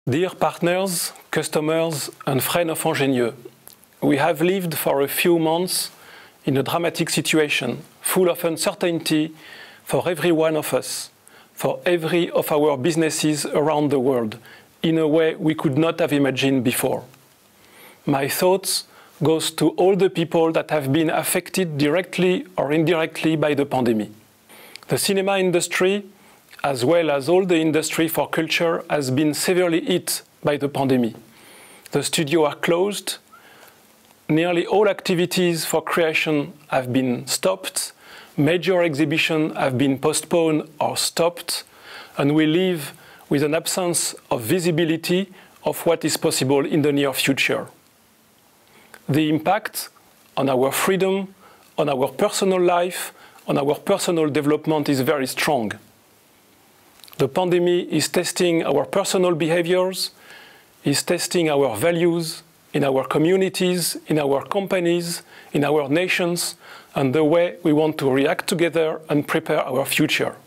Dear partners, customers and friends of Ingenieux, we have lived for a few months in a dramatic situation, full of uncertainty for every one of us, for every of our businesses around the world, in a way we could not have imagined before. My thoughts goes to all the people that have been affected directly or indirectly by the pandemic. The cinema industry, as well as all the industry for culture, has been severely hit by the pandemic. The studios are closed, nearly all activities for creation have been stopped, major exhibitions have been postponed or stopped, and we live with an absence of visibility of what is possible in the near future. The impact on our freedom, on our personal life, on our personal development is very strong. The pandemic is testing our personal behaviors, is testing our values in our communities, in our companies, in our nations, and the way we want to react together and prepare our future.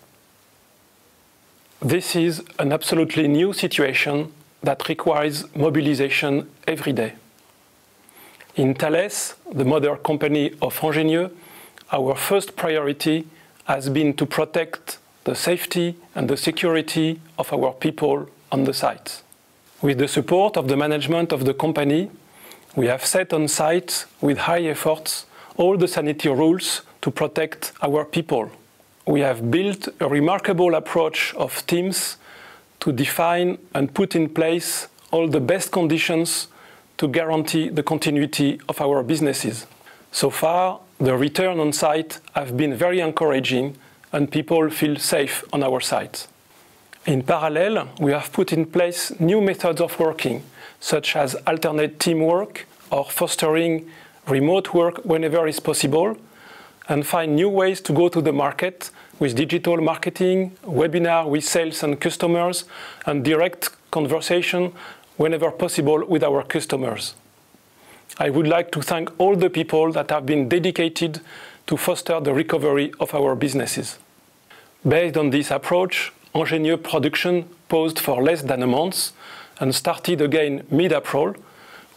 This is an absolutely new situation that requires mobilization every day. In Thales, the mother company of Ingenieux, our first priority has been to protect the safety and the security of our people on the site. With the support of the management of the company, we have set on site with high efforts all the sanitary rules to protect our people. We have built a remarkable approach of teams to define and put in place all the best conditions to guarantee the continuity of our businesses. So far, the return on site have been very encouraging and people feel safe on our site. In parallel, we have put in place new methods of working, such as alternate teamwork or fostering remote work whenever is possible, and find new ways to go to the market with digital marketing, webinar with sales and customers, and direct conversation whenever possible with our customers. I would like to thank all the people that have been dedicated to foster the recovery of our businesses. Based on this approach, Ingenieux production paused for less than a month and started again mid-April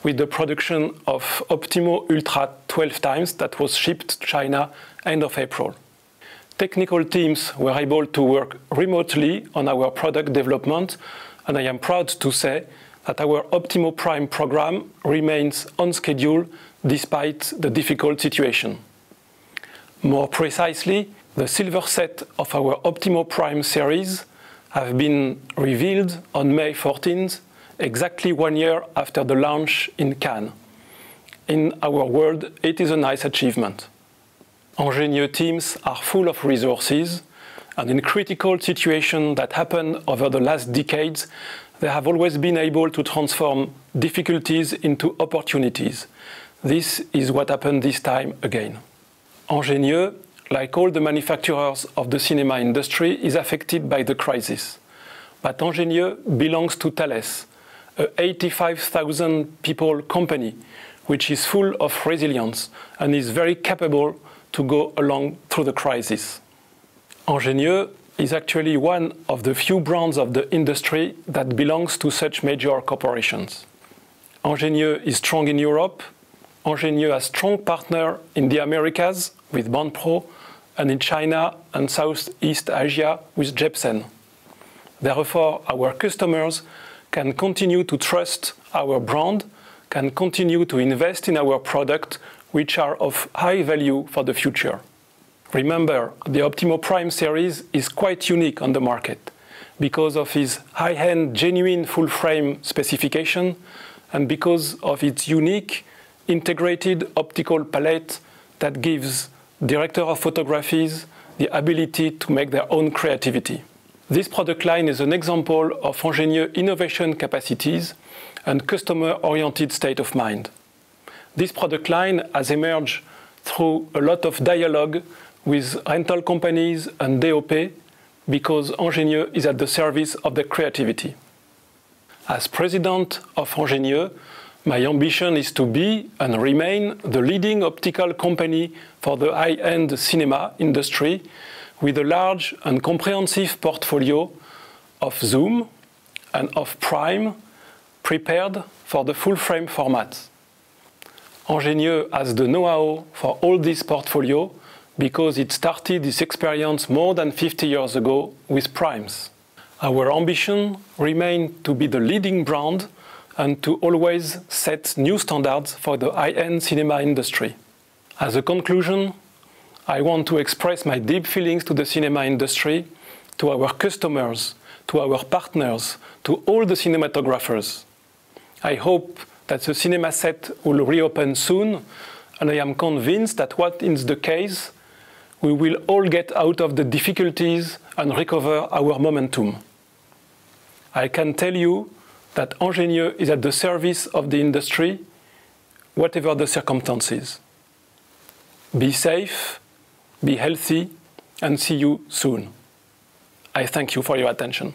with the production of Optimo Ultra 12 times that was shipped to China end of April. Technical teams were able to work remotely on our product development, and I am proud to say that our Optimo Prime program remains on schedule despite the difficult situation. More precisely, the silver set of our Optimo Prime series have been revealed on May 14th, exactly 1 year after the launch in Cannes. In our world, it is a nice achievement. Ingenieux teams are full of resources, and in critical situations that happened over the last decades, they have always been able to transform difficulties into opportunities. This is what happened this time again. Ingenieux, like all the manufacturers of the cinema industry, is affected by the crisis. But Ingenieux belongs to Thales, an 85,000 people company, which is full of resilience and is very capable to go along through the crisis. Ingenieux is actually one of the few brands of the industry that belongs to such major corporations. Ingenieux is strong in Europe. Ingenieux has strong partner in the Americas with Banpro, and in China and Southeast Asia with Jebsen. Therefore, our customers can continue to trust our brand, can continue to invest in our product, which are of high value for the future. Remember, the Optimo Prime series is quite unique on the market because of its high-end, genuine full-frame specification and because of its unique integrated optical palette that gives director of photographies the ability to make their own creativity. This product line is an example of Ingenieux innovation capacities and customer-oriented state of mind. This product line has emerged through a lot of dialogue with rental companies and DOP because Ingenieux is at the service of the creativity. As president of Ingenieux, my ambition is to be and remain the leading optical company for the high-end cinema industry with a large and comprehensive portfolio of zoom and of prime prepared for the full-frame format. Ingenieux has the know-how for all this portfolio because it started this experience more than 50 years ago with primes. Our ambition remains to be the leading brand and to always set new standards for the high-end cinema industry. As a conclusion, I want to express my deep feelings to the cinema industry, to our customers, to our partners, to all the cinematographers. I hope that the cinema set will reopen soon, and I am convinced that what is the case, we will all get out of the difficulties and recover our momentum. I can tell you that Ingenieux is at the service of the industry, whatever the circumstances. Be safe, be healthy, and see you soon. I thank you for your attention.